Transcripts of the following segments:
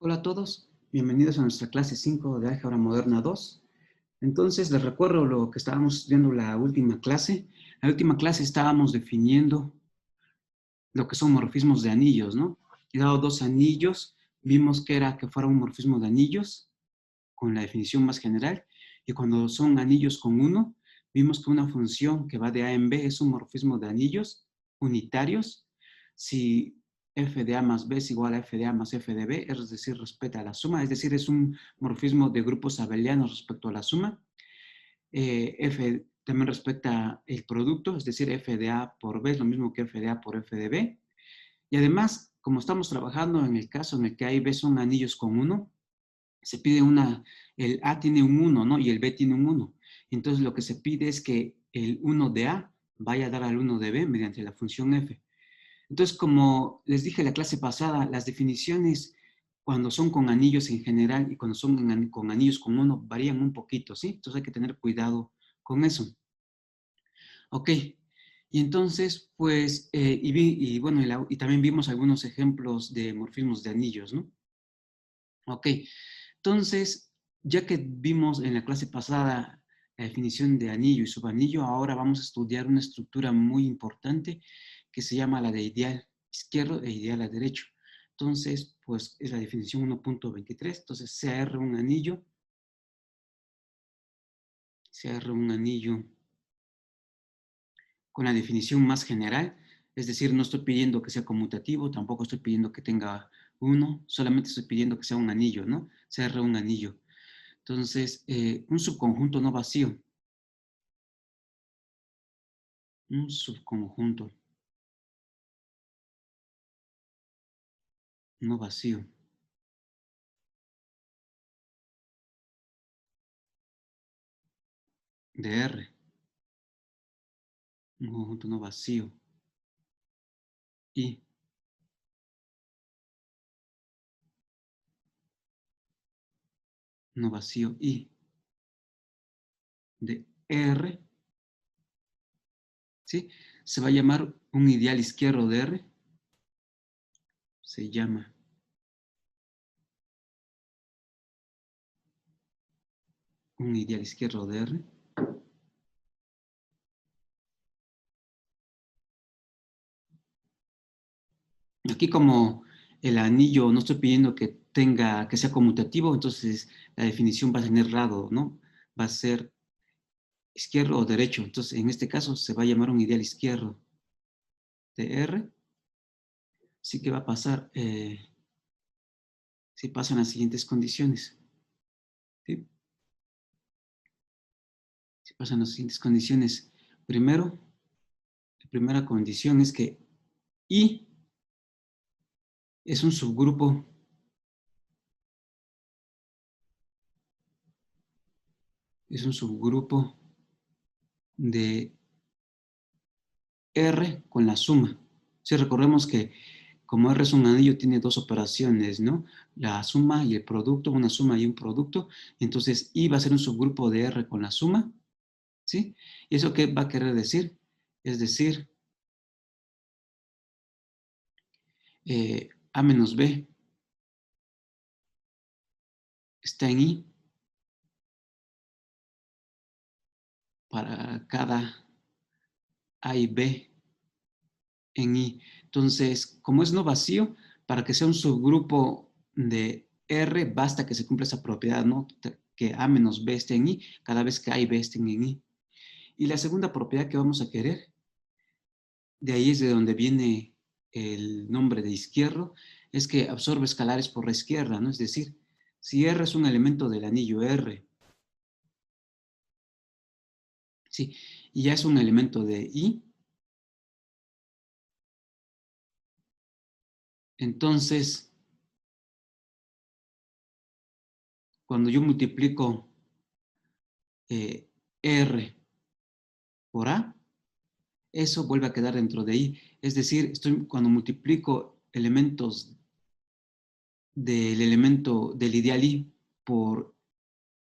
Hola a todos, bienvenidos a nuestra clase 5 de Álgebra Moderna 2. Entonces, les recuerdo lo que estábamos viendo la última clase. En la última clase estábamos definiendo lo que son morfismos de anillos, ¿no? He dado dos anillos, vimos que fuera un morfismo de anillos, con la definición más general, y cuando son anillos con uno, vimos que una función que va de A en B es un morfismo de anillos unitarios, si f de A más B es igual a f de A más f de B, es decir, respeta a la suma, es decir, es un morfismo de grupos abelianos respecto a la suma. F también respecta el producto, es decir, f de A por B es lo mismo que f de A por f de B. Y además, como estamos trabajando en el caso en el que A y B son anillos con uno, se pide el A tiene un 1, ¿no? Y el B tiene un 1. Entonces lo que se pide es que el 1 de A vaya a dar al 1 de B mediante la función f. Entonces, como les dije en la clase pasada, las definiciones cuando son con anillos en general y cuando son con anillos con uno varían un poquito, ¿sí? Entonces hay que tener cuidado con eso. Ok, y entonces, pues, bueno, y también vimos algunos ejemplos de morfismos de anillos, ¿no? Ok, entonces, ya que vimos en la clase pasada la definición de anillo y subanillo, ahora vamos a estudiar una estructura muy importante que se llama la de ideal izquierdo e ideal a derecho. Entonces, pues es la definición 1.23. Entonces, CR un anillo con la definición más general, es decir, no estoy pidiendo que sea conmutativo, tampoco estoy pidiendo que tenga uno, solamente estoy pidiendo que sea un anillo, ¿no? CR un anillo. Entonces, un subconjunto no vacío. Un subconjunto no vacío de R. Un conjunto no vacío I. No vacío I de R. ¿Sí? Se va a llamar un ideal izquierdo de R. Se llama un ideal izquierdo de R. Aquí como el anillo no estoy pidiendo que sea conmutativo, entonces la definición va a tener rado, ¿no? Va a ser izquierdo o derecho. Entonces, en este caso se va a llamar un ideal izquierdo de R. Sí que va a pasar, si pasan las siguientes condiciones. ¿Sí? Si pasan las siguientes condiciones. Primero, la primera condición es que I es un subgrupo de R con la suma. Si recordemos que como R es un anillo, tiene dos operaciones, ¿no? La suma y el producto, una suma y un producto. Entonces, I va a ser un subgrupo de R con la suma, ¿sí? ¿Y eso qué va a querer decir? Es decir, A menos B está en I para cada A y B en I. Entonces, como es no vacío, para que sea un subgrupo de R, basta que se cumpla esa propiedad, ¿no? Que A menos B esté en I cada vez que A y B estén en I. Y la segunda propiedad que vamos a querer, de ahí es de donde viene el nombre de izquierdo, es que absorbe escalares por la izquierda, ¿no? Es decir, si R es un elemento del anillo R, ¿sí? Y ya es un elemento de I, entonces, cuando yo multiplico R por A, eso vuelve a quedar dentro de I. Es decir, cuando multiplico elementos del elemento del ideal I por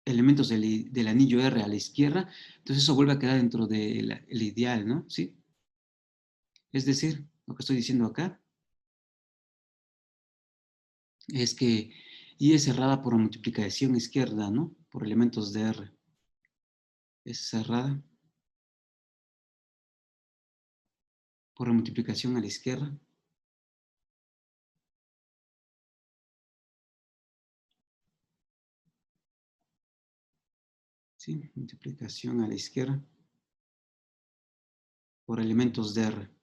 elementos del anillo R a la izquierda, entonces eso vuelve a quedar dentro del ideal, ¿no? ¿Sí? Es decir, lo que estoy diciendo acá es que y es cerrada por la multiplicación izquierda, ¿no? Por elementos de R. Es cerrada por la multiplicación a la izquierda. ¿Sí? Multiplicación a la izquierda por elementos de R.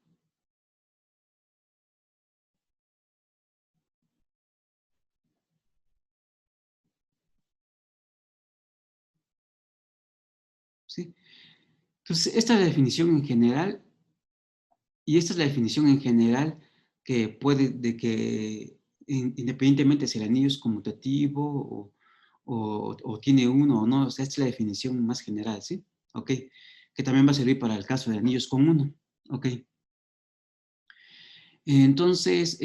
¿Sí? Entonces, esta es la definición en general, y esta es la definición en general que puede, de que independientemente si el anillo es conmutativo o tiene uno o no, o sea, esta es la definición más general, ¿sí? Ok, que también va a servir para el caso de anillos con uno, ok. Entonces,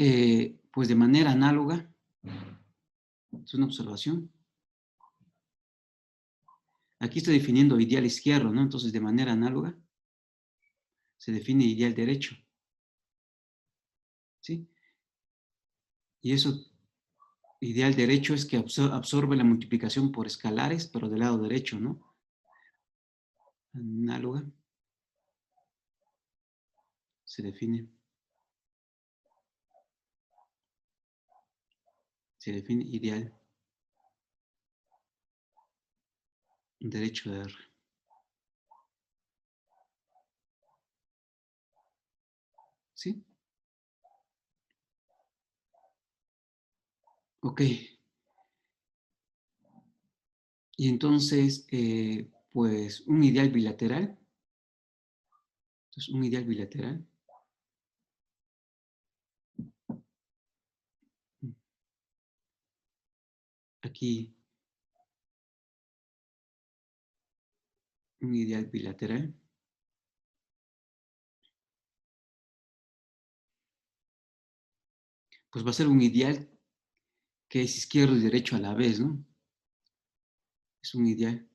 pues de manera análoga, es una observación. Aquí estoy definiendo ideal izquierdo, ¿no? Entonces, de manera análoga, se define ideal derecho, ¿sí? Y eso, ideal derecho es que absorbe la multiplicación por escalares, pero del lado derecho, ¿no? Análoga, se define ideal derecho de R, ¿sí? Ok. Y entonces, pues, un ideal bilateral. Entonces, un ideal bilateral. Aquí, un ideal bilateral. Pues va a ser un ideal que es izquierdo y derecho a la vez, ¿no? Es un ideal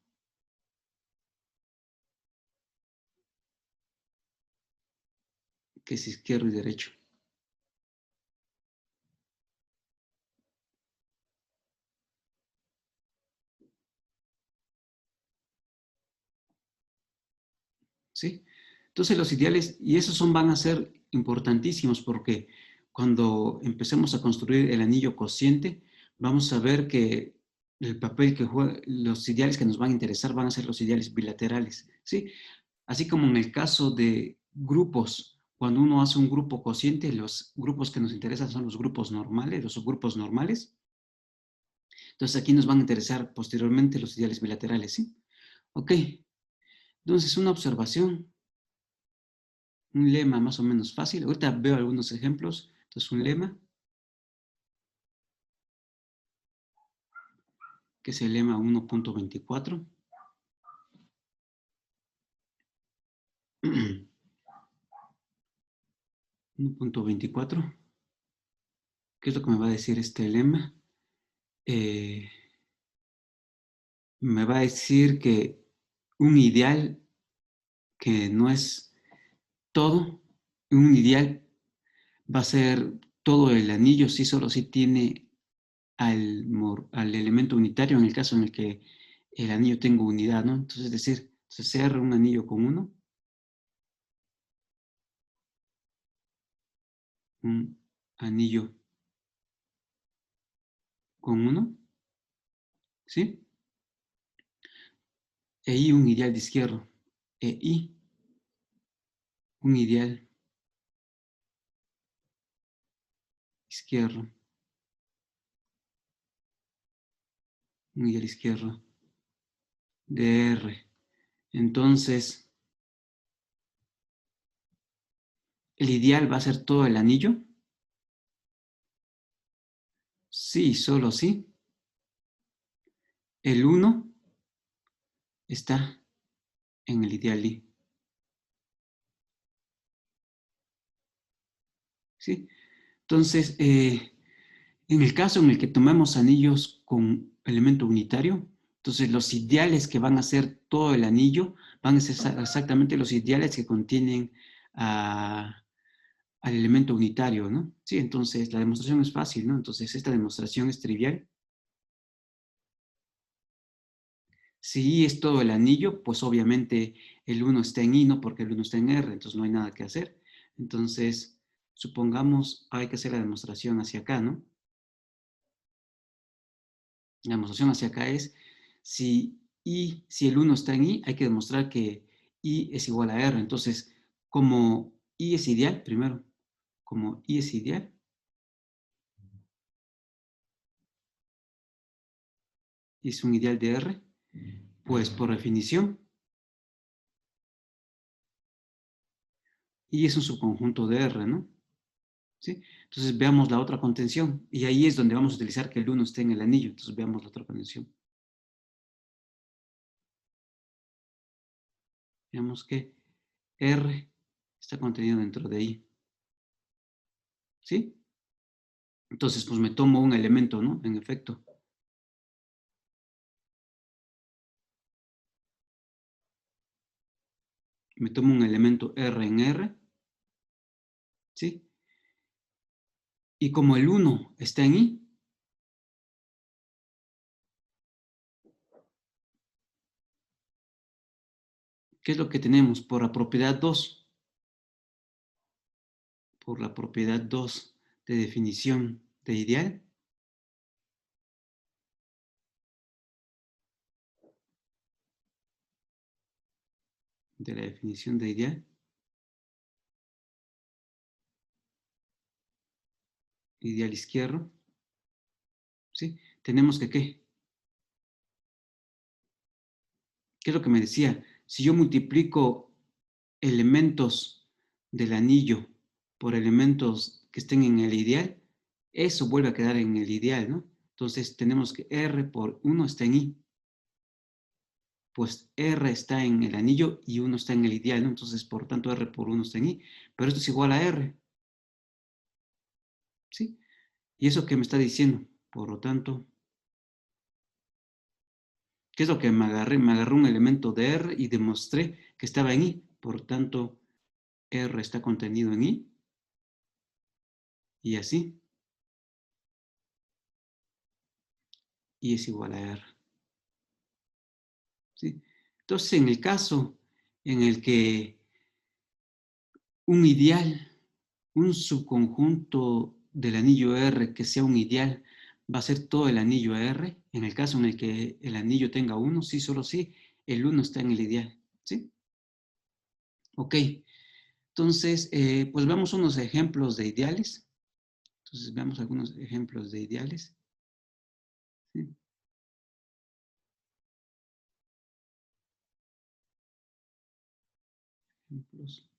que es izquierdo y derecho. ¿Sí? Entonces los ideales, y esos van a ser importantísimos porque cuando empecemos a construir el anillo cociente, vamos a ver que el papel que juega, los ideales que nos van a interesar van a ser los ideales bilaterales, ¿sí? Así como en el caso de grupos, cuando uno hace un grupo cociente, los grupos que nos interesan son los grupos normales, los subgrupos normales. Entonces aquí nos van a interesar posteriormente los ideales bilaterales, ¿sí? Ok, entonces una observación, un lema más o menos fácil. Ahorita veo algunos ejemplos. Entonces un lema, que es el lema 1.24. 1.24. ¿Qué es lo que me va a decir este lema? Eh, Me va a decir que un ideal que no es todo, un ideal va a ser todo el anillo, sí, solo si tiene al elemento unitario en el caso en el que el anillo tenga unidad, ¿no? Entonces, es decir, CR un anillo con uno, un anillo con uno, ¿sí? E I un ideal de izquierdo, e I un ideal izquierdo, un ideal izquierdo de R. Entonces, ¿el ideal va a ser todo el anillo? Sí, solo sí. El uno está en el ideal I, ¿sí? Entonces, en el caso en el que tomemos anillos con elemento unitario, entonces los ideales que van a ser todo el anillo van a ser exactamente los ideales que contienen al elemento unitario, ¿no? Sí, entonces la demostración es fácil, ¿no? Entonces esta demostración es trivial. Si I es todo el anillo, pues obviamente el 1 está en I, ¿no? Porque el 1 está en R, entonces no hay nada que hacer. Entonces, supongamos, hay que hacer la demostración hacia acá, ¿no? La demostración hacia acá es, si el 1 está en I, hay que demostrar que I es igual a R. Entonces, como I es ideal, primero, como I es ideal, y es un ideal de R, pues por definición, I es un subconjunto de R, ¿no? ¿Sí? Entonces veamos la otra contención, y ahí es donde vamos a utilizar que el 1 esté en el anillo. Entonces veamos la otra contención. Veamos que R está contenido dentro de I. ¿Sí? Entonces, pues me tomo un elemento, ¿no? En efecto. Me tomo un elemento R en R, ¿sí? Y como el 1 está en I, ¿qué es lo que tenemos? Por la propiedad 2, por la propiedad 2 de definición de ideal, de la definición de ideal, ideal izquierdo, ¿sí? Tenemos que, ¿qué? ¿Qué es lo que me decía? Si yo multiplico elementos del anillo por elementos que estén en el ideal, eso vuelve a quedar en el ideal, ¿no? Entonces tenemos que R por 1 está en I. Pues R está en el anillo y 1 está en el ideal, ¿no? Entonces, por tanto, R por 1 está en I. Pero esto es igual a R, ¿sí? ¿Y eso qué me está diciendo? Por lo tanto, ¿qué es lo que me agarré? Me agarré un elemento de R y demostré que estaba en I. Por tanto, R está contenido en I. Y así. Y es igual a R, ¿sí? Entonces, en el caso en el que un ideal, un subconjunto del anillo R que sea un ideal, va a ser todo el anillo R. En el caso en el que el anillo tenga 1, sí, solo sí, el 1 está en el ideal, ¿sí? Ok, entonces, pues veamos unos ejemplos de ideales. Entonces, veamos algunos ejemplos de ideales, ¿sí? Ejemplos.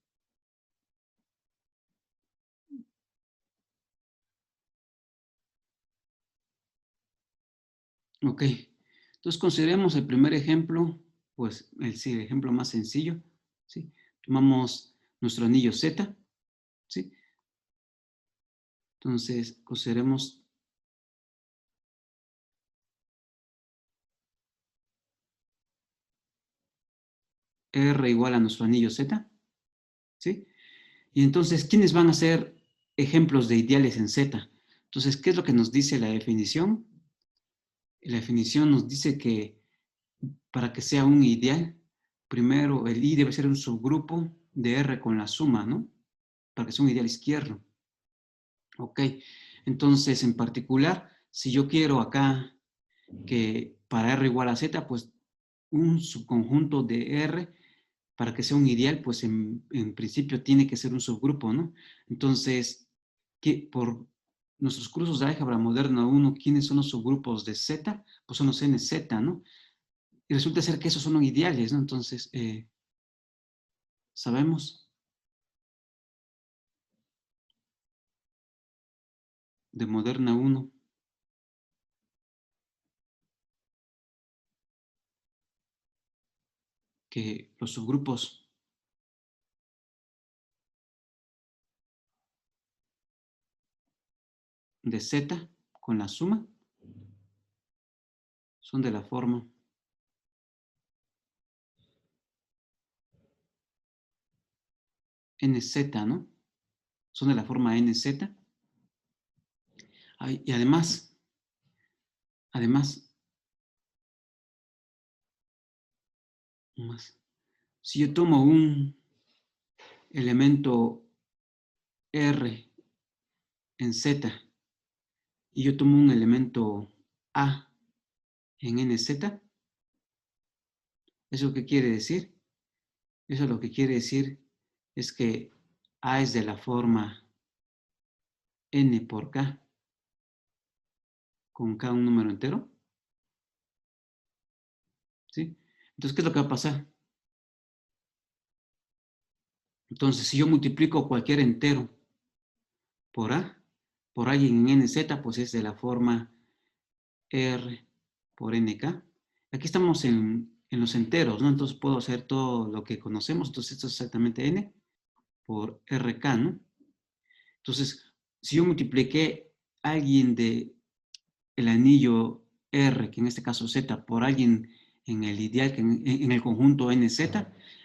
Ok, entonces consideremos el primer ejemplo, pues sí, el ejemplo más sencillo, ¿sí? Tomamos nuestro anillo Z, ¿sí? Entonces consideremos R igual a nuestro anillo Z, ¿sí? Y entonces, ¿quiénes van a ser ejemplos de ideales en Z? Entonces, ¿qué es lo que nos dice la definición? La definición nos dice que para que sea un ideal, primero el I debe ser un subgrupo de R con la suma, ¿no? Para que sea un ideal izquierdo. Ok, entonces en particular, si yo quiero acá que para R igual a Z, pues un subconjunto de R, para que sea un ideal, pues en principio tiene que ser un subgrupo, ¿no? Entonces, por nuestros cursos de álgebra moderna 1, ¿quiénes son los subgrupos de Z? Pues son los NZ, ¿no? Y resulta ser que esos son los ideales, ¿no? Entonces, sabemos de moderna 1 que los subgrupos de Z con la suma son de la forma NZ, ¿no? Son de la forma NZ. Ay, y además, más. Si yo tomo un elemento R en Z y yo tomo un elemento A en NZ, ¿eso qué quiere decir? Eso lo que quiere decir es que A es de la forma N por K, con K un número entero. ¿Sí? Entonces, ¿qué es lo que va a pasar? Entonces, si yo multiplico cualquier entero por A, por alguien en NZ, pues es de la forma R por NK. Aquí estamos en los enteros, ¿no? Entonces puedo hacer todo lo que conocemos. Entonces, esto es exactamente N por RK, ¿no? Entonces, si yo multipliqué a alguien de el anillo R, que en este caso Z, por alguien en el ideal, que en el conjunto NZ,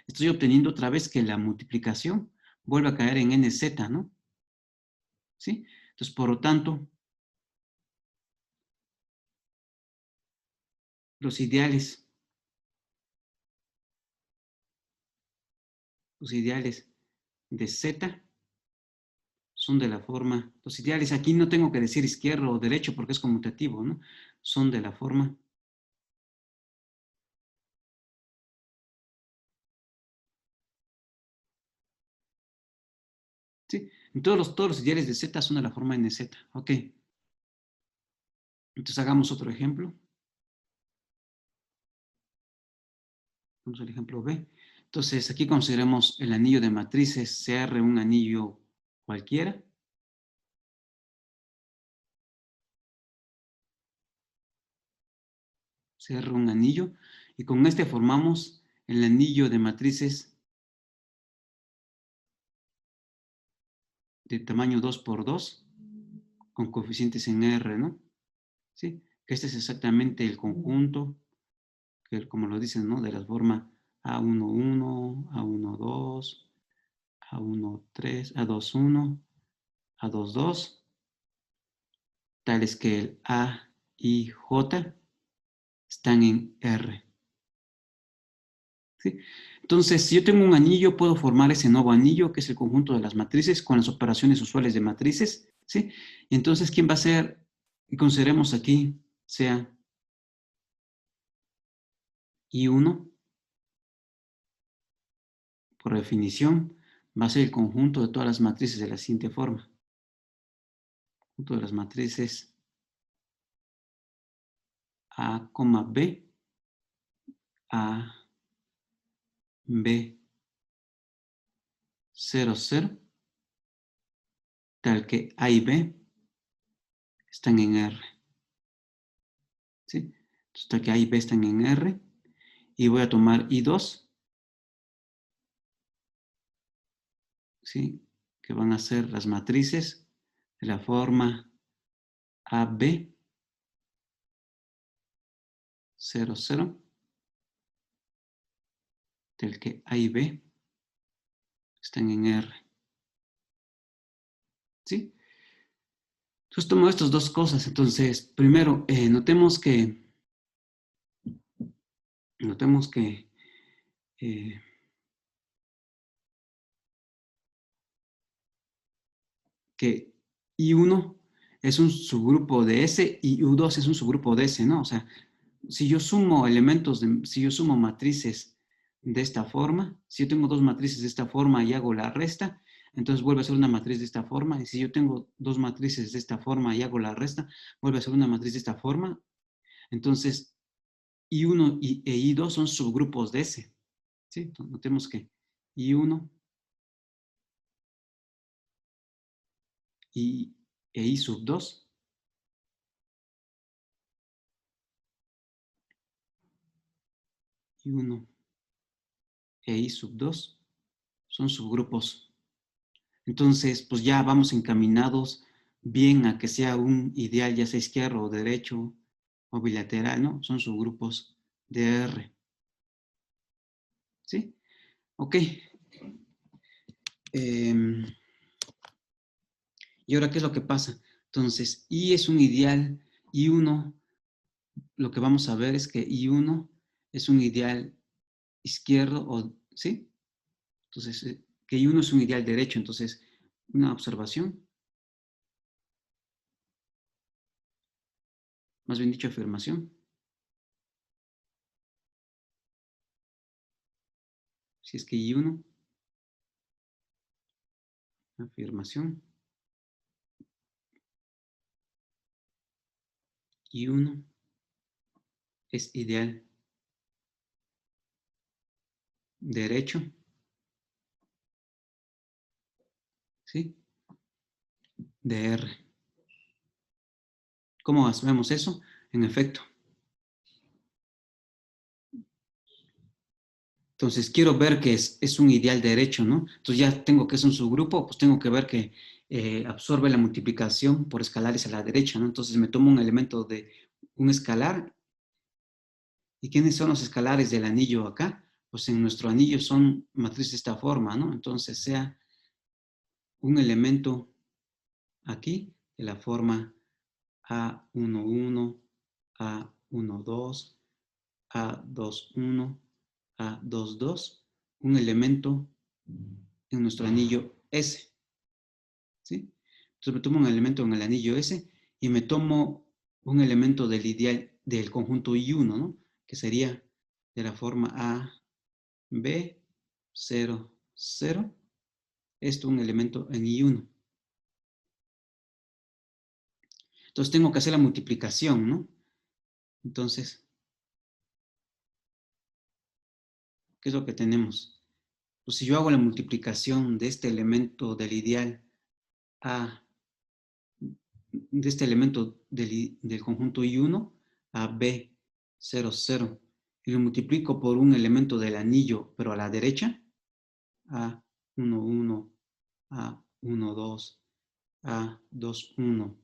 estoy obteniendo otra vez que la multiplicación vuelve a caer en NZ, ¿no? ¿Sí? Entonces, por lo tanto, los ideales de Z son de la forma, los ideales, aquí no tengo que decir izquierdo o derecho porque es conmutativo, ¿no? Son de la forma, ¿sí? Todos los ideales de Z son de la forma NZ, ok. Entonces hagamos otro ejemplo. Vamos al ejemplo B. Entonces aquí consideremos el anillo de matrices CR, un anillo cualquiera. CR un anillo. Y con este formamos el anillo de matrices de tamaño 2 por 2 con coeficientes en R, ¿no? ¿Sí? Que este es exactamente el conjunto, que como lo dicen, ¿no? De la forma A11, A12, A13, A21, A22, tales que el A y J están en R. ¿Sí? Entonces, si yo tengo un anillo, puedo formar ese nuevo anillo, que es el conjunto de las matrices, con las operaciones usuales de matrices. ¿Sí? Y entonces, ¿quién va a ser? Y consideremos aquí, sea I1, por definición, va a ser el conjunto de todas las matrices de la siguiente forma. Conjunto de las matrices A, B, A, B, 0, 0, tal que A y B están en R. ¿Sí? Entonces, tal que A y B están en R. Y voy a tomar I2, ¿sí? Que van a ser las matrices de la forma AB, 0, 0, del que A y B están en R. ¿Sí? Entonces tomo estas dos cosas. Entonces, primero, notemos que eh, que I1 es un subgrupo de S y U2 es un subgrupo de S, ¿no? O sea, si yo sumo si yo sumo matrices de esta forma, si yo tengo dos matrices de esta forma y hago la resta, entonces vuelve a ser una matriz de esta forma. Y si yo tengo dos matrices de esta forma y hago la resta, vuelve a ser una matriz de esta forma. Entonces, I1 e I2 son subgrupos de S. ¿Sí? Entonces, notemos que I1 y, e I sub 2 I1 e I sub 2 son subgrupos. Entonces, pues ya vamos encaminados bien a que sea un ideal, ya sea izquierdo o derecho o bilateral, ¿no? Son subgrupos de R. ¿Sí? Ok. ¿Y ahora qué es lo que pasa? Entonces, I es un ideal, I1, lo que vamos a ver es que I1 es un ideal izquierdo, o, ¿sí? Entonces, que I1 es un ideal derecho. Entonces, una observación, más bien dicho, afirmación. Si es que I1, afirmación, I1 es ideal derecho, ¿sí? De R. ¿Cómo vemos eso? En efecto. Entonces, quiero ver que es un ideal derecho, ¿no? Entonces, ya tengo que es un subgrupo, pues tengo que ver que absorbe la multiplicación por escalares a la derecha, ¿no? Entonces, me tomo un elemento de un escalar. ¿Y quiénes son los escalares del anillo acá? Pues en nuestro anillo son matrices de esta forma, ¿no? Entonces, sea un elemento aquí de la forma A11, A12, A21, A22, un elemento en nuestro anillo S, ¿sí? Entonces me tomo un elemento en el anillo S y me tomo un elemento del ideal del conjunto I1, ¿no? Que sería de la forma A, B, 0, 0. Esto un elemento en I1. Entonces tengo que hacer la multiplicación, ¿no? Entonces, ¿qué es lo que tenemos? Pues si yo hago la multiplicación de este elemento del ideal A, de este elemento del conjunto I1 a B, 0, 0, y lo multiplico por un elemento del anillo, pero a la derecha, A11, A12, A21,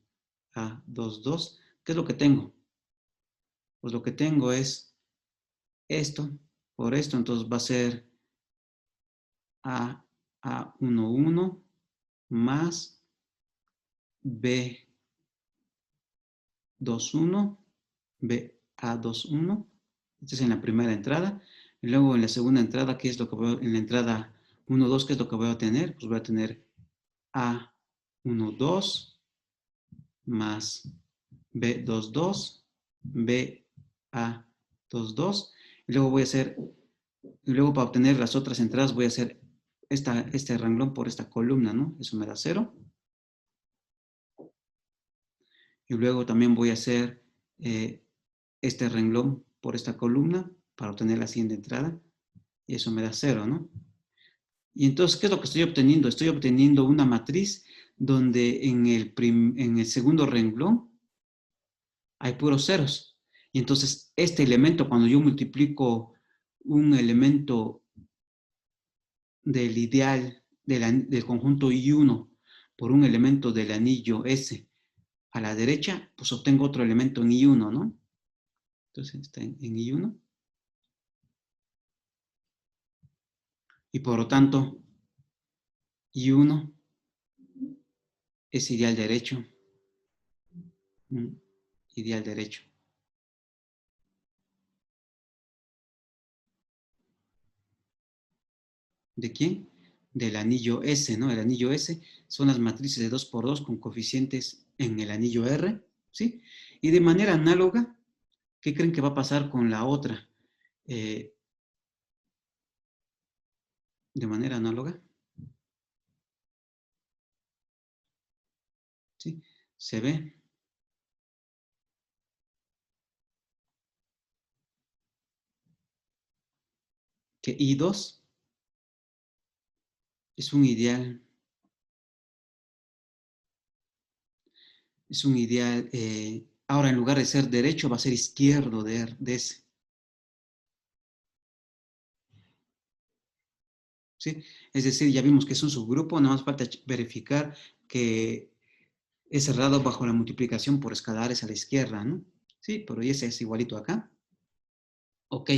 A22, ¿qué es lo que tengo? Pues lo que tengo es esto por esto, entonces va a ser A11 más B21, BA21. Esta es en la primera entrada. Y luego en la segunda entrada, ¿qué es lo que voy a, en la entrada 1, 2, qué es lo que voy a tener? Pues voy a tener A12 más B22, BA22. Y luego voy a hacer, y luego para obtener las otras entradas voy a hacer este renglón por esta columna, ¿no? Eso me da 0. Y luego también voy a hacer este renglón por esta columna para obtener la siguiente entrada. Y eso me da 0, ¿no? Y entonces, ¿qué es lo que estoy obteniendo? Estoy obteniendo una matriz donde en el segundo renglón hay puros ceros. Y entonces, este elemento, cuando yo multiplico un elemento del ideal del conjunto I1 por un elemento del anillo S a la derecha, pues obtengo otro elemento en I1, ¿no? Entonces, está en I1. Y por lo tanto, I1 es ideal derecho. Ideal derecho. ¿De quién? Del anillo S, ¿no? El anillo S son las matrices de 2 por 2 con coeficientes en el anillo R, ¿sí? Y de manera análoga, ¿qué creen que va a pasar con la otra? De manera análoga, ¿sí? Se ve que I2 es un ideal, ahora en lugar de ser derecho va a ser izquierdo de S, ¿sí? Es decir, ya vimos que es un subgrupo, nada más falta verificar que es cerrado bajo la multiplicación por escalares a la izquierda, ¿no? Sí, pero ese es igualito acá. Ok,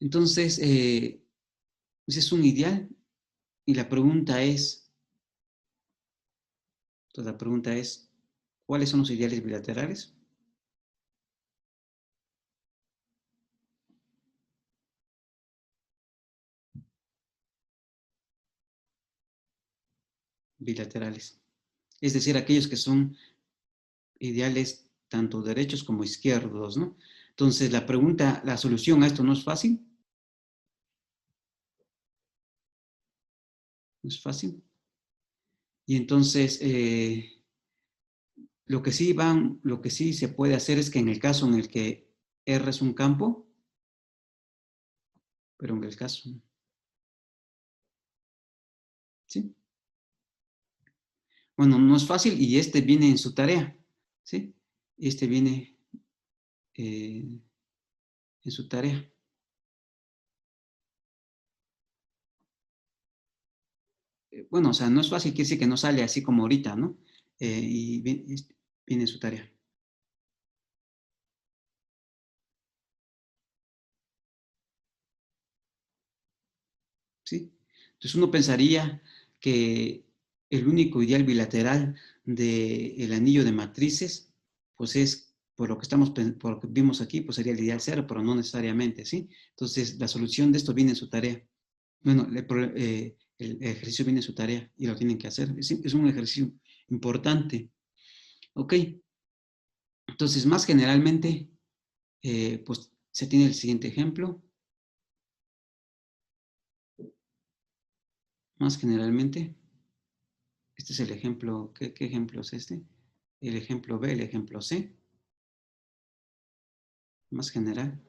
entonces, ese es un ideal y la pregunta es, ¿cuáles son los ideales bilaterales? bilaterales. Es decir, aquellos que son ideales tanto derechos como izquierdos, ¿no? Entonces, la pregunta, la solución a esto no es fácil. No es fácil. Y entonces, lo que sí se puede hacer es que en el caso en el que R es un campo, pero en el caso, ¿sí? Bueno, no es fácil y este viene en su tarea, ¿sí? Este viene en su tarea. Bueno, o sea, no es fácil, quiere decir que no sale así como ahorita, ¿no? Y viene en su tarea, ¿sí? Entonces uno pensaría que el único ideal bilateral del anillo de matrices, pues es, por lo que por lo que vimos aquí, pues sería el ideal cero, pero no necesariamente, ¿sí? Entonces la solución de esto viene en su tarea. Bueno, el ejercicio viene en su tarea y lo tienen que hacer. Es un ejercicio importante. Ok, entonces más generalmente, pues se tiene el siguiente ejemplo. Más generalmente, este es el ejemplo, ¿qué ejemplo es este? El ejemplo B, el ejemplo C, más general.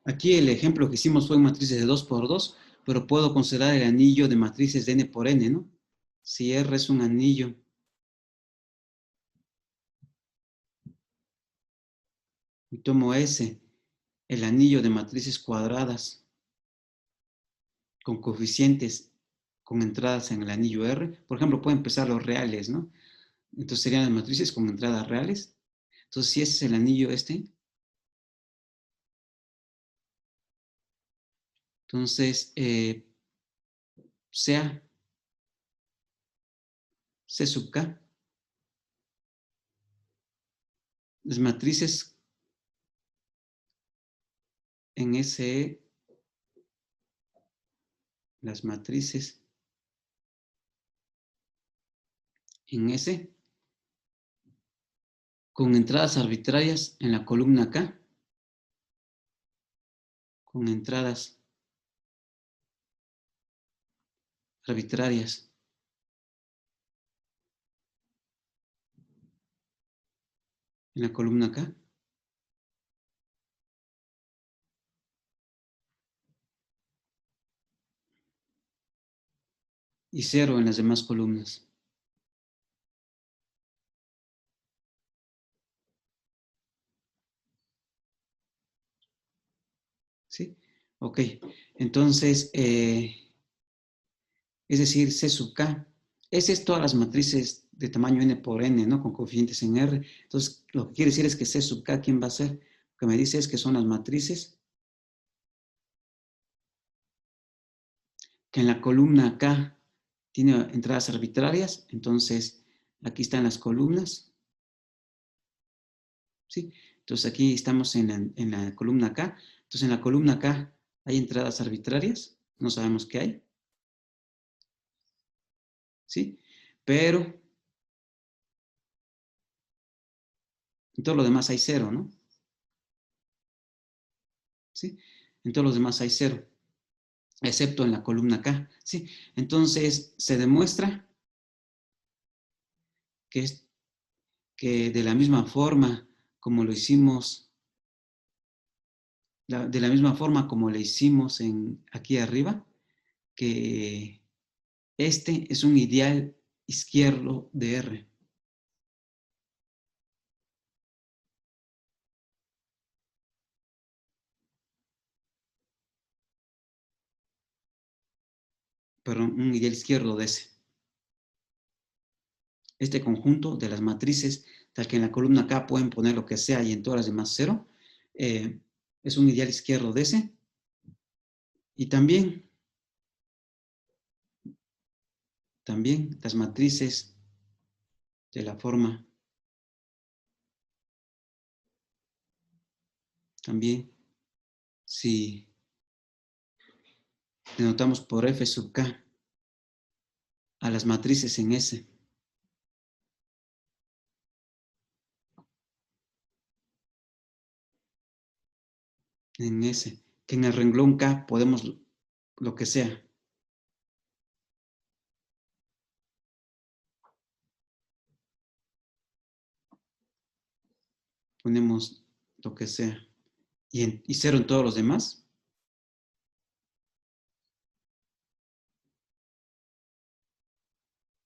Aquí el ejemplo que hicimos fue en matrices de 2 por 2, pero puedo considerar el anillo de matrices de n por n, ¿no? Si R es un anillo y tomo S, el anillo de matrices cuadradas con coeficientes con entradas en el anillo R, por ejemplo, pueden empezar los reales, ¿no? Entonces serían las matrices con entradas reales. Entonces, si ese es el anillo este, entonces sea C sub K, las matrices en SE, las matrices en S, con entradas arbitrarias en la columna K, con entradas arbitrarias en la columna K, y cero en las demás columnas. ¿Sí? Ok, entonces, es decir, C sub K, S es todas las matrices de tamaño n por n, ¿no? Con coeficientes en R. Entonces, lo que quiere decir es que C sub K, ¿quién va a ser? Lo que me dice es que son las matrices que en la columna K tiene entradas arbitrarias, entonces aquí están las columnas, ¿sí? Entonces aquí estamos en la columna K, entonces en la columna K hay entradas arbitrarias, no sabemos qué hay, ¿sí? Pero en todo lo demás hay cero, ¿no? ¿Sí? En todos los demás hay cero, excepto en la columna K, ¿sí? Entonces se demuestra que, es, que de la misma forma como lo hicimos, de la misma forma como le hicimos aquí arriba, que este es un ideal izquierdo de R. Perdón, un ideal izquierdo de S. Este conjunto de las matrices, tal que en la columna K pueden poner lo que sea y en todas las demás cero, es un ideal izquierdo de S. Y también las matrices de la forma, también, si denotamos por F sub K a las matrices en S. En S. Que en el renglón K podemos lo que sea. Ponemos lo que sea. Y cero en todos los demás.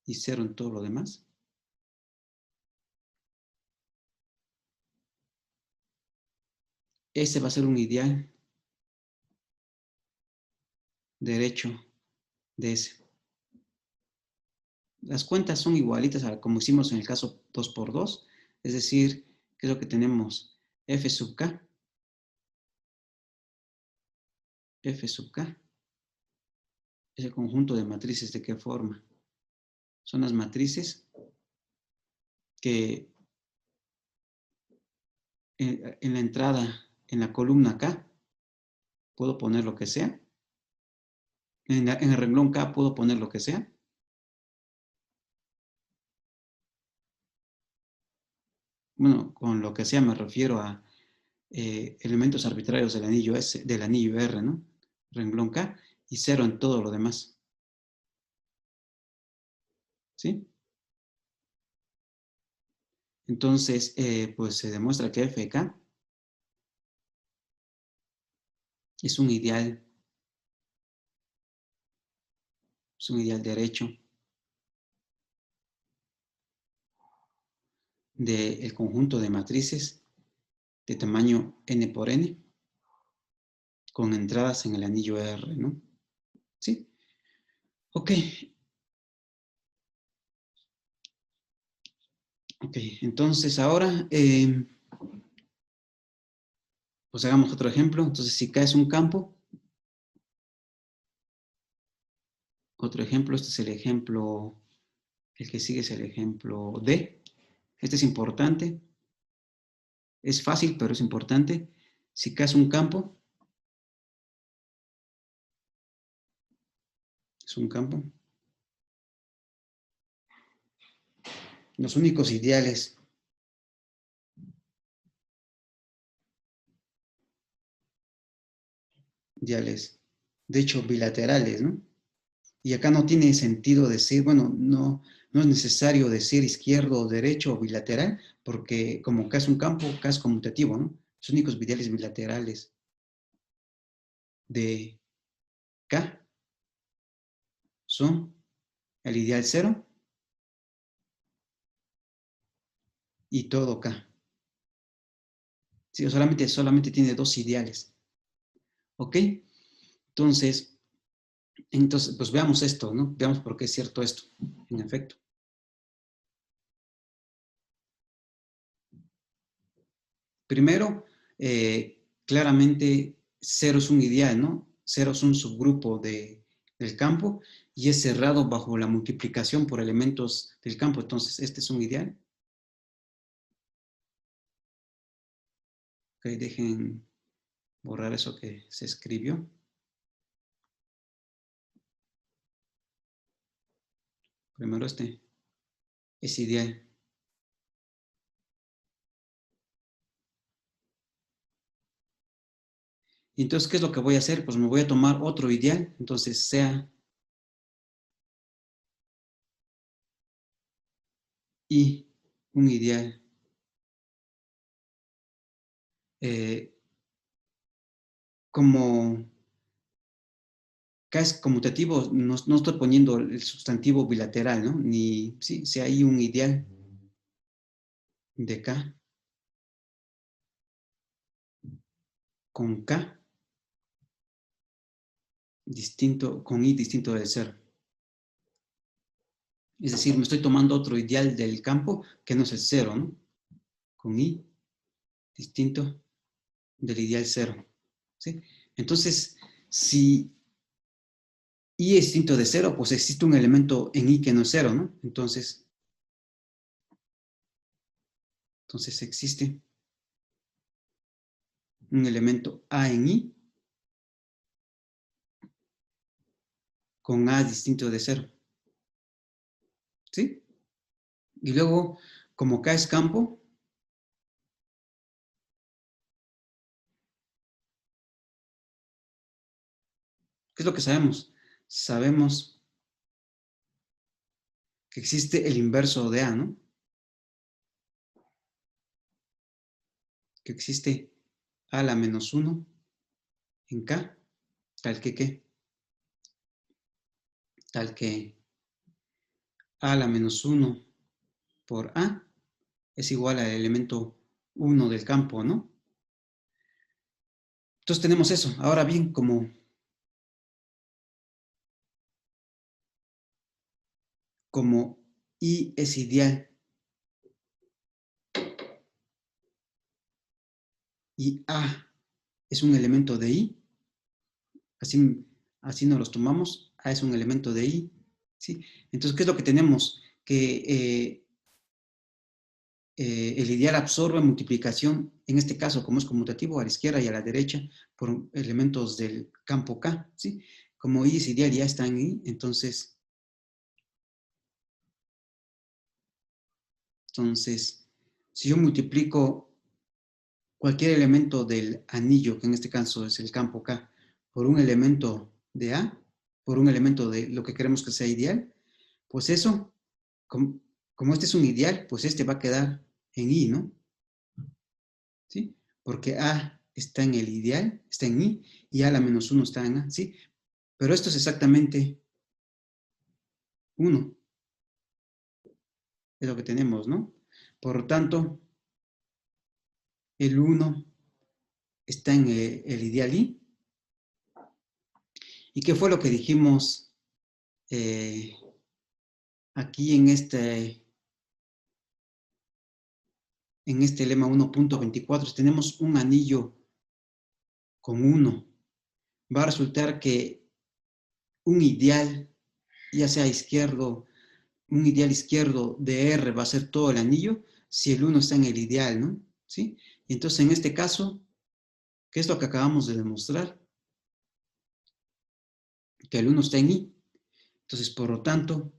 Y cero en todo lo demás. Ese va a ser un ideal derecho de S. Las cuentas son igualitas a como hicimos en el caso 2 por 2. Es decir, ¿qué es lo que tenemos? F sub K. F sub K. Es el conjunto de matrices. ¿De qué forma? Son las matrices que en la entrada, en la columna K, puedo poner lo que sea. En el renglón K puedo poner lo que sea. Bueno, con lo que sea me refiero a elementos arbitrarios del anillo S, del anillo R, ¿no? Renglón K y cero en todo lo demás. ¿Sí? Entonces, pues se demuestra que F de K es un ideal derecho del conjunto de matrices de tamaño n por n con entradas en el anillo R, ¿no? ¿Sí? Ok. Ok, entonces ahora, pues hagamos otro ejemplo. Entonces, si K es un campo, otro ejemplo, este es el ejemplo, el que sigue es el ejemplo D. Este es importante. Es fácil, pero es importante. Si K es un campo, es un campo. Los únicos ideales de hecho, bilaterales, ¿no? Y acá no tiene sentido decir, bueno, no es necesario decir izquierdo o derecho o bilateral, porque como K es un campo, K es conmutativo, ¿no? Los únicos ideales bilaterales de K son el ideal cero y todo K. Sí, solamente tiene dos ideales. ¿Ok? Entonces, pues veamos esto, ¿no? Veamos por qué es cierto esto, en efecto. Primero, claramente cero es un ideal, ¿no? Cero es un subgrupo del campo y es cerrado bajo la multiplicación por elementos del campo. Entonces, este es un ideal. Ok, dejen borrar eso que se escribió. Primero este es ideal. Y entonces, ¿qué es lo que voy a hacer? Pues me voy a tomar otro ideal. Entonces, sea y un ideal eh, como K es conmutativo, no estoy poniendo el sustantivo bilateral, ¿no? Ni, sí, si hay un ideal de K con K distinto, con I distinto del cero. Es decir, me estoy tomando otro ideal del campo que no es el cero, ¿no? Con I distinto del ideal cero. ¿Sí? Entonces, si I es distinto de cero, pues existe un elemento en I que no es cero, ¿no? Entonces existe un elemento A en I con A distinto de 0. ¿Sí? Y luego, como K es campo, ¿qué es lo que sabemos? Sabemos que existe el inverso de A, ¿no? Que existe A a la menos 1 en K, tal que ¿qué? Tal que A a la menos 1 por A es igual al elemento 1 del campo, ¿no? Entonces tenemos eso. Ahora bien, como I es ideal y A es un elemento de I, así nos los tomamos, A es un elemento de I, ¿sí? Entonces, ¿qué es lo que tenemos? Que el ideal absorbe multiplicación, en este caso, como es conmutativo, a la izquierda y a la derecha, por elementos del campo K, ¿sí? Como I es ideal y A está en I, entonces, si yo multiplico cualquier elemento del anillo, que en este caso es el campo K, por un elemento de A, por un elemento de lo que queremos que sea ideal, pues eso, como este es un ideal, pues este va a quedar en I, ¿no? ¿Sí? Porque A está en el ideal, está en I, y A la menos 1 está en A, ¿sí? Pero esto es exactamente 1, es lo que tenemos, ¿no? Por lo tanto, el 1 está en el ideal I. ¿Y qué fue lo que dijimos aquí en este lema 1.24? Tenemos un anillo con 1. Va a resultar que un ideal, ya sea izquierdo, un ideal izquierdo de R va a ser todo el anillo si el 1 está en el ideal, ¿no? ¿Sí? Y entonces en este caso, ¿qué es lo que acabamos de demostrar? Que el 1 está en I. Entonces, por lo tanto,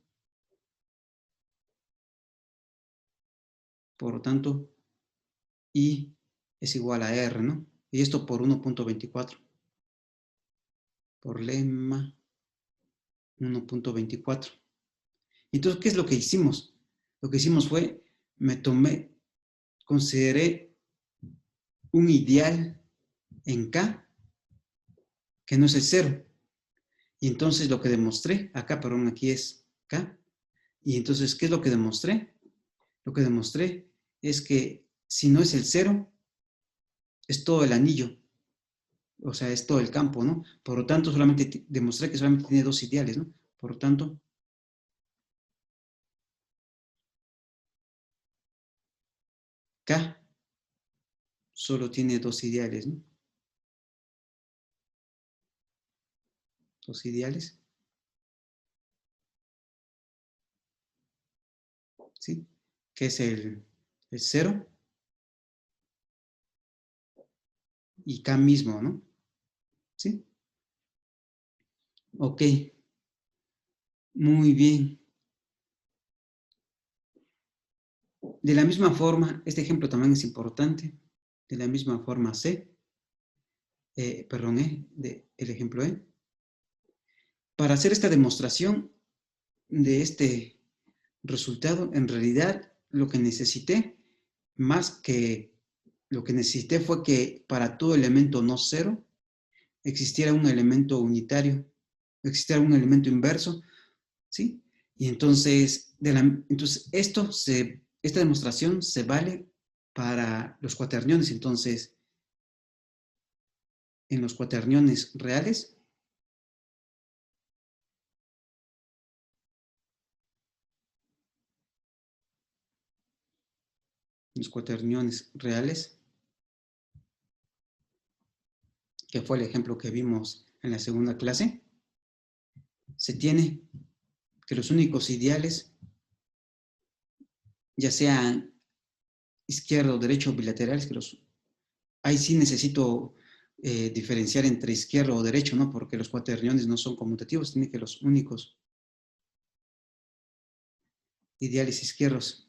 I es igual a R, ¿no? Y esto por 1.24. Por lema 1.24. Entonces, ¿qué es lo que hicimos? Lo que hicimos fue, consideré un ideal en K que no es el 0. Y entonces lo que demostré, acá, perdón, aquí es K. Y entonces, ¿qué es lo que demostré? Lo que demostré es que si no es el 0, es todo el anillo. O sea, es todo el campo, ¿no? Por lo tanto, demostré que solamente tiene dos ideales, ¿no? Por lo tanto, K solo tiene dos ideales, ¿no? Dos ideales, ¿sí? Que es el 0 y K mismo, ¿no? ¿Sí? Ok, muy bien. De la misma forma, este ejemplo también es importante. De la misma forma el ejemplo E. Para hacer esta demostración de este resultado, en realidad lo que necesité, más que lo que necesité fue que para todo elemento no cero existiera un elemento unitario, existiera un elemento inverso, ¿sí? Y entonces, esta demostración se vale para los cuaterniones. Entonces, en los cuaterniones reales, que fue el ejemplo que vimos en la segunda clase, se tiene que los únicos ideales, ya sean izquierdo, derecho o bilaterales, ahí sí necesito diferenciar entre izquierdo o derecho, ¿no? Porque los cuaterniones no son conmutativos, tiene que los únicos ideales izquierdos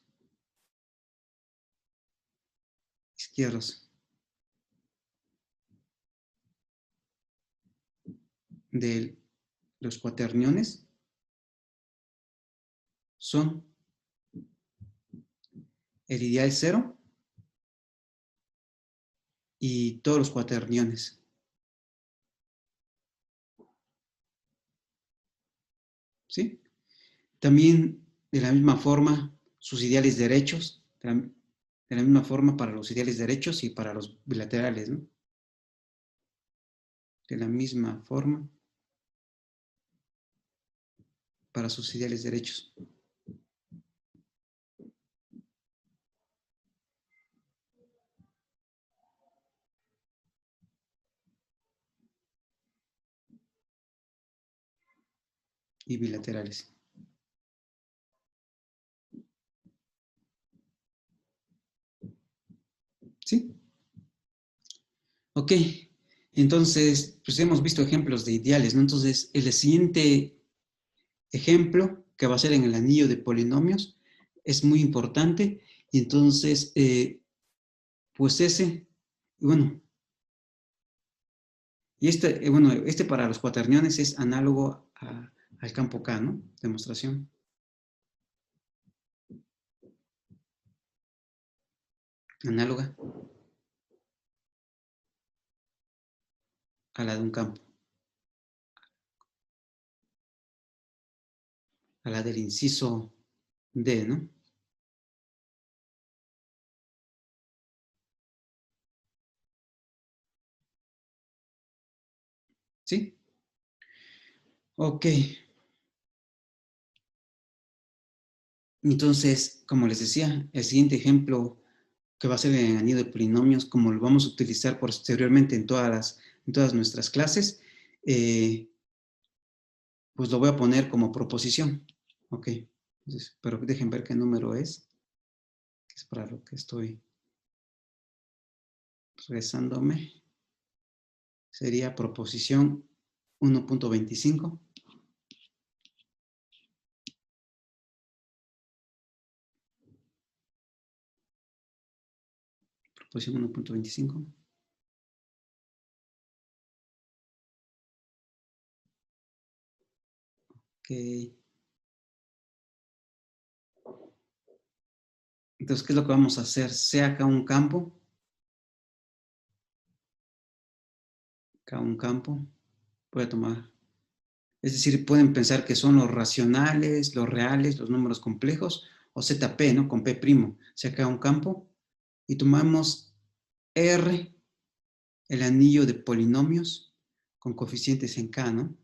de los cuaterniones son el ideal cero y todos los cuaterniones. ¿Sí? También, de la misma forma, sus ideales derechos, de la misma forma para los ideales derechos y para los bilaterales, ¿no? De la misma forma para sus ideales derechos. Y bilaterales. ¿Sí? Ok. Entonces, pues hemos visto ejemplos de ideales, ¿no? Entonces, el siguiente ejemplo, que va a ser en el anillo de polinomios, es muy importante. Y entonces, pues ese, bueno, y bueno, este para los cuaterniones es análogo al campo K, ¿no? Demostración. Análoga a la de un campo, a la del inciso D, ¿no? ¿Sí? Ok. Entonces, como les decía, el siguiente ejemplo que va a ser el anillo de polinomios, como lo vamos a utilizar posteriormente en todas nuestras clases, pues lo voy a poner como proposición. Ok. Entonces, pero dejen ver qué número que es para lo que estoy rezándome. Sería proposición 1.25. Proposición 1.25. Ok. Entonces, ¿qué es lo que vamos a hacer? Sea acá un campo. Acá un campo. Voy a tomar. Es decir, pueden pensar que son los racionales, los reales, los números complejos, o ZP, ¿no? Con P'. Sea acá un campo. Y tomamos R, el anillo de polinomios, con coeficientes en K, ¿no?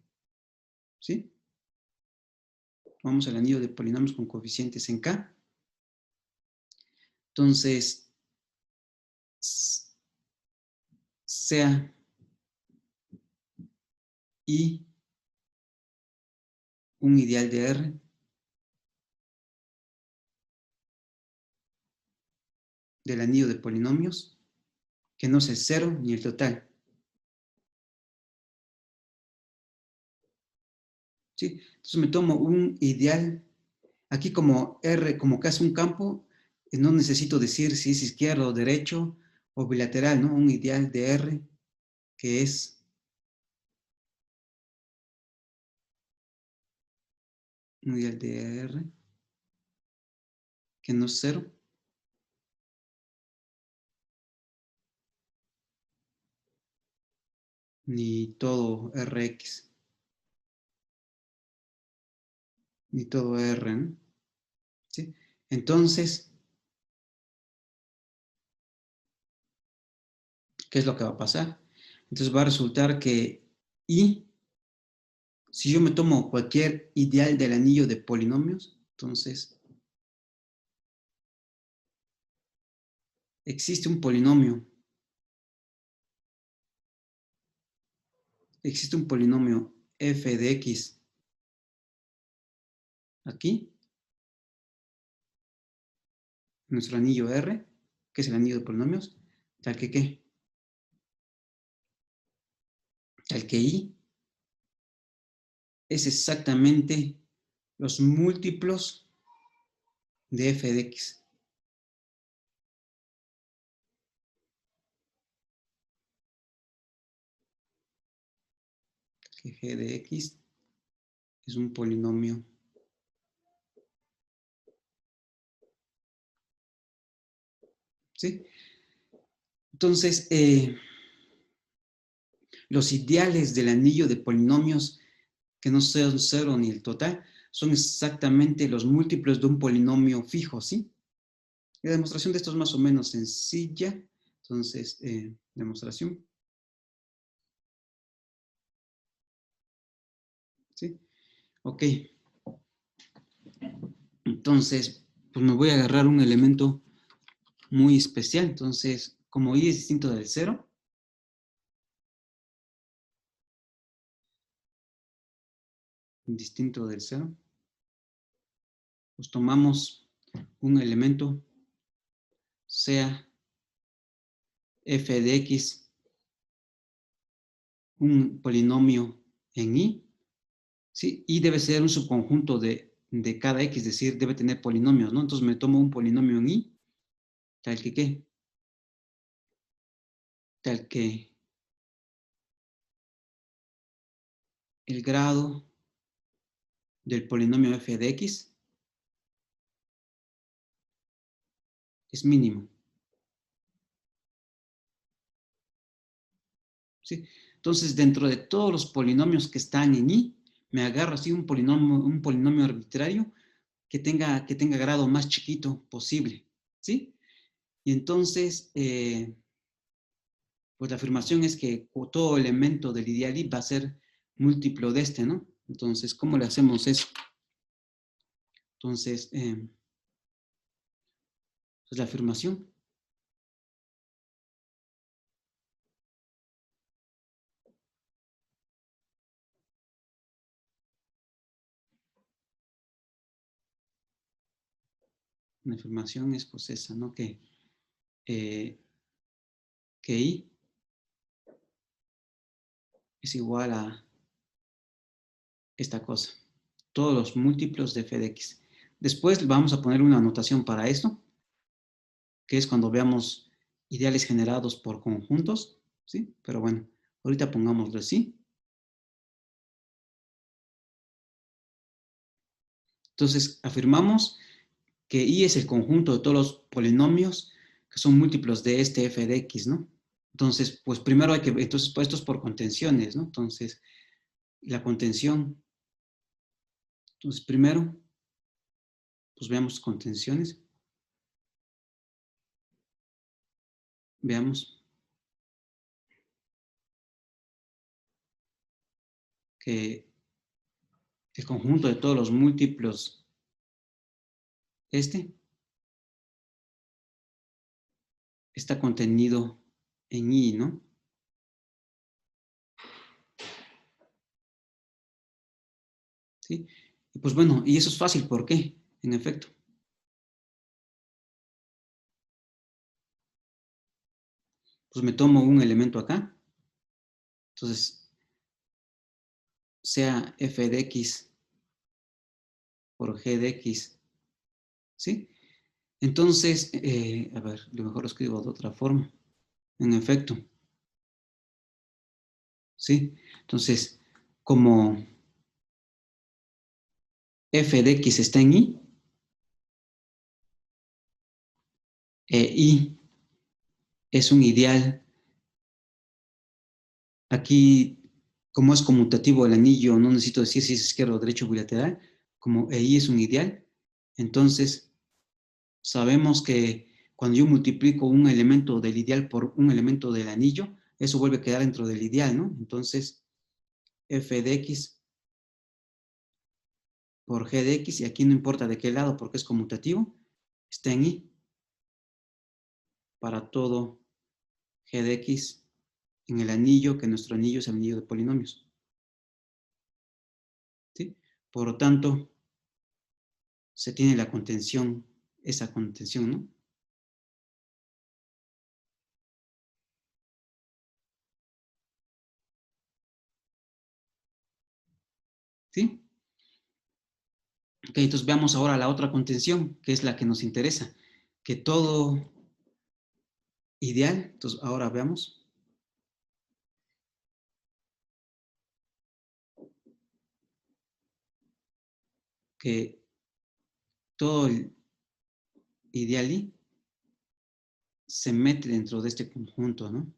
¿Sí? Tomamos el anillo de polinomios con coeficientes en K. Entonces, sea I un ideal de R del anillo de polinomios, que no es el cero ni el total. ¿Sí? Entonces me tomo un ideal, aquí como R, como que hace un campo, no necesito decir si es izquierdo o derecho o bilateral, ¿no? Un ideal de R que es un ideal de R que no es cero, ni todo Rx, ni todo R, ¿no? ¿Sí? Entonces, ¿qué es lo que va a pasar? Entonces va a resultar que I, si yo me tomo cualquier ideal del anillo de polinomios, entonces existe un polinomio f de x aquí, nuestro anillo R, que es el anillo de polinomios, tal que ¿qué? tal que I es exactamente los múltiplos de f de x. Que g de x es un polinomio ¿sí? Entonces, los ideales del anillo de polinomios que no sean cero ni el total son exactamente los múltiplos de un polinomio fijo, ¿sí? La demostración de esto es más o menos sencilla. Entonces, demostración. ¿Sí? Ok. Entonces, pues me voy a agarrar un elemento muy especial. Entonces, como I es distinto del cero, distinto del cero, pues tomamos un elemento, sea f de x, un polinomio en I, ¿sí? Y debe ser un subconjunto de cada x, es decir, debe tener polinomios, ¿no? Entonces me tomo un polinomio en I, tal que ¿qué? Tal que el grado del polinomio f de x es mínimo, ¿sí? Entonces, dentro de todos los polinomios que están en I, me agarro así un polinomio arbitrario que tenga grado más chiquito posible, ¿sí? Y entonces, pues la afirmación es que todo elemento del ideal I va a ser múltiplo de este, ¿no? Entonces, ¿cómo le hacemos eso? Entonces, pues la afirmación. La afirmación es pues esa, ¿no? Eh, que I es igual a esta cosa. Todos los múltiplos de f de x. Después vamos a poner una anotación para esto, que es cuando veamos ideales generados por conjuntos, ¿sí? Pero bueno, ahorita pongámoslo así. Entonces, afirmamos que I es el conjunto de todos los polinomios que son múltiplos de este f de x, ¿no? Entonces, pues primero hay que, entonces, pues esto es por contenciones, ¿no? Entonces, la contención, entonces primero, pues veamos contenciones, veamos que el conjunto de todos los múltiplos, este, está contenido en I, ¿no? ¿Sí? Y pues bueno, y eso es fácil, ¿por qué? En efecto. Pues me tomo un elemento acá, entonces, sea f de x por g de x, ¿sí? Entonces, a ver, lo mejor lo escribo de otra forma. En efecto, ¿sí? Entonces, como f de x está en I, I es un ideal. Aquí, como es conmutativo el anillo, no necesito decir si es izquierdo, derecho o bilateral. Como I es un ideal, entonces sabemos que cuando yo multiplico un elemento del ideal por un elemento del anillo, eso vuelve a quedar dentro del ideal, ¿no? Entonces, f de x por g de x, y aquí no importa de qué lado porque es conmutativo, está en I para todo g de x en el anillo, que nuestro anillo es el anillo de polinomios, ¿sí? Por lo tanto, se tiene la contención, esa contención, ¿no? ¿Sí? Ok, entonces veamos ahora la otra contención, que es la que nos interesa. Que todo ideal, entonces ahora veamos. Que todo el ideal I se mete dentro de este conjunto, ¿no?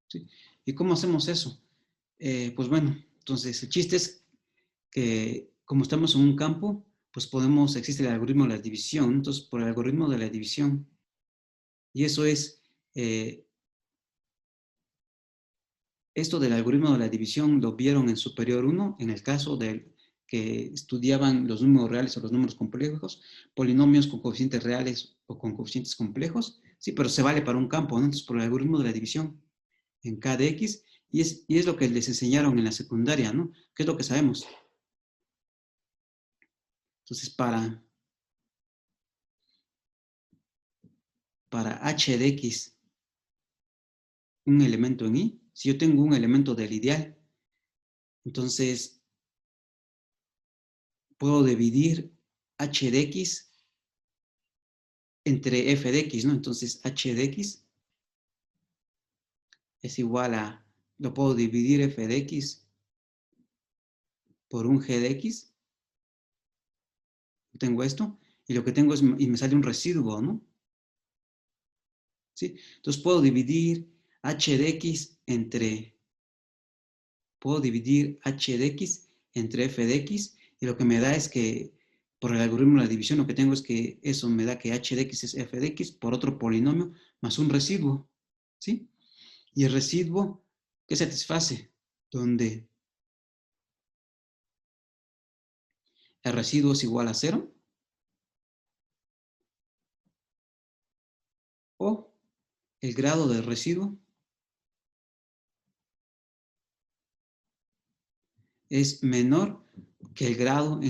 ¿Sí? ¿Y cómo hacemos eso? Pues bueno, entonces el chiste es que como estamos en un campo, pues existe el algoritmo de la división. Entonces, por el algoritmo de la división, y eso es, esto del algoritmo de la división lo vieron en Superior 1, en el caso de que estudiaban los números reales o los números complejos, polinomios con coeficientes reales o con coeficientes complejos, sí, pero se vale para un campo, ¿no? Entonces, por el algoritmo de la división en K de X, y es lo que les enseñaron en la secundaria, ¿no? ¿Qué es lo que sabemos? Entonces, para h de x, un elemento en I, si yo tengo un elemento del ideal, entonces puedo dividir h de x entre f de x, ¿no? Entonces h de x es igual a, lo puedo dividir f de x por un g de x, tengo esto, y lo que tengo es, y me sale un residuo, ¿no? ¿Sí? Entonces puedo dividir h de x puedo dividir h de x entre f de x, y lo que me da es que, por el algoritmo de la división, lo que tengo es que eso me da que h de x es f de x por otro polinomio más un residuo, ¿sí? Y el residuo, ¿qué satisface? Donde el residuo es igual a 0, o el grado del residuo es menor que el grado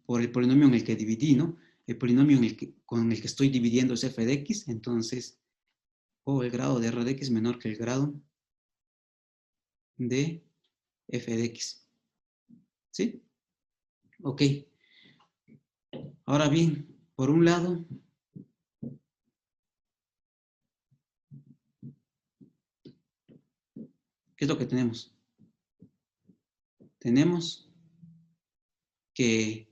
por el polinomio en el que dividí, ¿no? El polinomio con el que estoy dividiendo es f de x, entonces, o el grado de r de x menor que el grado de f de x. ¿Sí? Ok. Ahora bien, por un lado, ¿qué es lo que tenemos? Tenemos que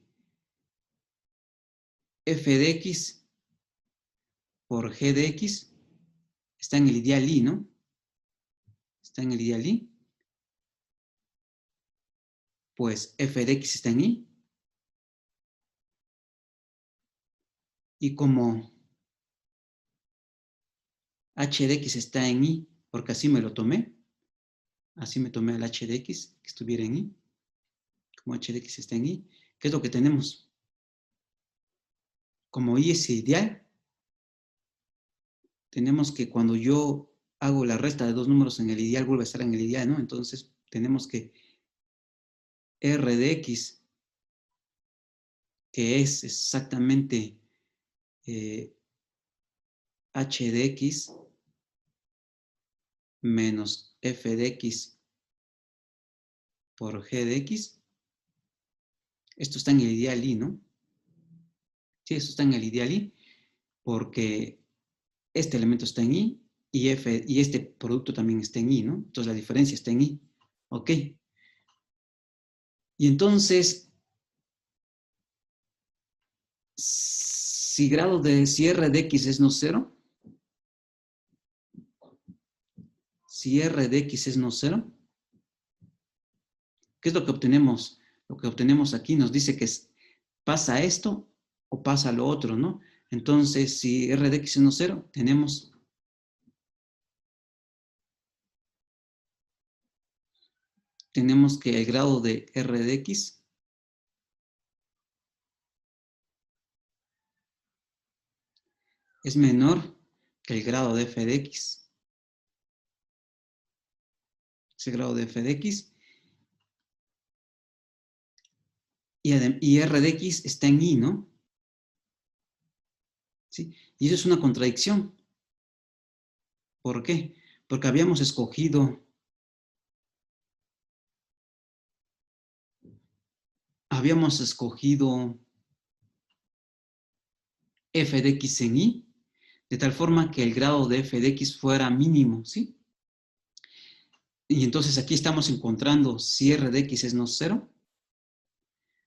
f de x por g de x está en el ideal I, ¿no? Está en el ideal I. Pues f de x está en I. Y como h de x está en I, porque así me lo tomé, así me tomé el h de x que estuviera en I, como h de x está en I, ¿qué es lo que tenemos? Como I es ideal, tenemos que cuando yo hago la resta de dos números en el ideal, vuelve a estar en el ideal, ¿no? Entonces tenemos que r de x, que es exactamente h de x menos f de x por g de x, esto está en el ideal I, ¿no? Sí, esto está en el ideal I, porque este elemento está en I y este producto también está en I, ¿no? Entonces la diferencia está en I. Ok. Y entonces, si r de x es no cero, si r de x es no cero, ¿qué es lo que obtenemos? Lo que obtenemos aquí nos dice que pasa esto o pasa lo otro, ¿no? Entonces, si r de x es no cero, tenemos que el grado de r de x es menor que el grado de f de x. Ese grado de f de x. Y r de x está en I, ¿no? ¿sí? Y eso es una contradicción. ¿Por qué? Porque habíamos escogido f de x en y, de tal forma que el grado de f de x fuera mínimo, ¿sí? Y entonces aquí estamos encontrando si r de x es no cero.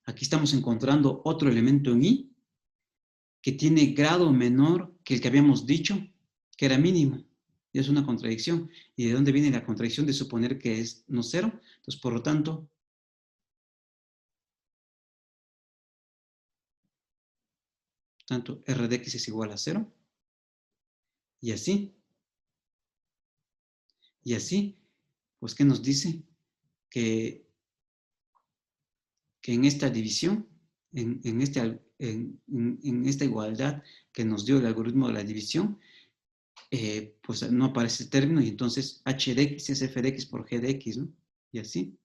Aquí estamos encontrando otro elemento en y que tiene grado menor que el que habíamos dicho que era mínimo. Y es una contradicción. ¿Y de dónde viene la contradicción? De suponer que es no cero. Entonces, por lo tanto, r de x es igual a cero. Y así. Y así, pues, ¿qué nos dice? Que en esta división, en esta igualdad que nos dio el algoritmo de la división, pues no aparece el término y entonces h de x es f de x por g de x, ¿no? Y así,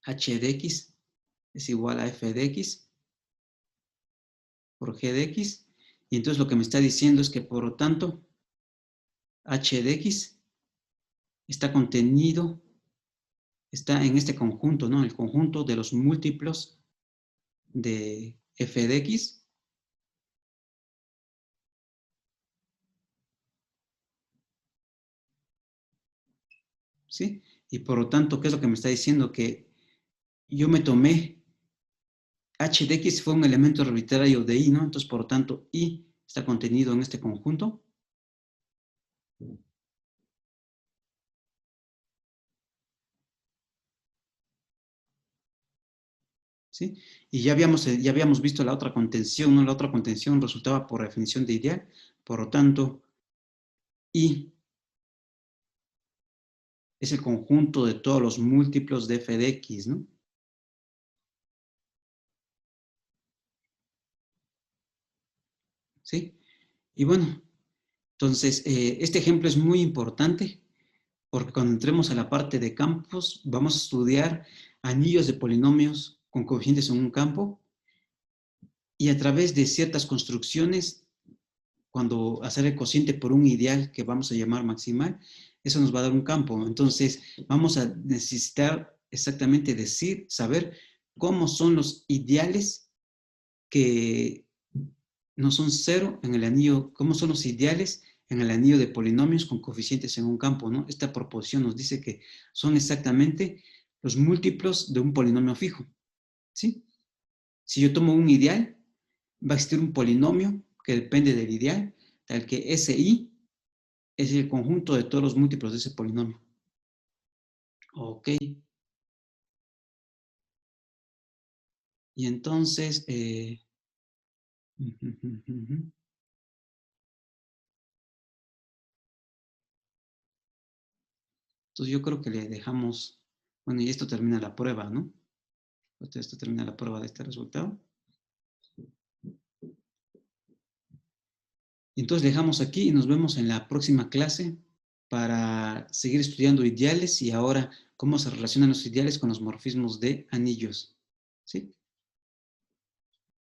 h de x es igual a f de x por g de x. Y entonces lo que me está diciendo es que, por lo tanto, h de x está contenido, está en este conjunto, ¿no? El conjunto de los múltiplos de f de x. ¿Sí? Y por lo tanto, ¿qué es lo que me está diciendo? Que yo me tomé, h de x fue un elemento arbitrario de y, ¿no? Entonces, por lo tanto, y está contenido en este conjunto. ¿Sí? Y ya habíamos visto la otra contención, ¿no? La otra contención resultaba por definición de ideal. Por lo tanto, y es el conjunto de todos los múltiplos de f de x, ¿no? ¿Sí? Y bueno, entonces, este ejemplo es muy importante porque cuando entremos a la parte de campos, vamos a estudiar anillos de polinomios con coeficientes en un campo y a través de ciertas construcciones, cuando hacer el cociente por un ideal que vamos a llamar maximal, eso nos va a dar un campo. Entonces, vamos a necesitar exactamente saber cómo son los ideales que no son cero en el anillo, cómo son los ideales en el anillo de polinomios con coeficientes en un campo, ¿no? Esta proposición nos dice que son exactamente los múltiplos de un polinomio fijo, ¿sí? Si yo tomo un ideal, va a existir un polinomio que depende del ideal, tal que ese i es el conjunto de todos los múltiplos de ese polinomio. Ok. Y entonces, entonces yo creo que le dejamos, bueno, y esto termina la prueba, ¿no? Esto termina la prueba de este resultado. Y entonces dejamos aquí y nos vemos en la próxima clase para seguir estudiando ideales y ahora cómo se relacionan los ideales con los morfismos de anillos. ¿Sí?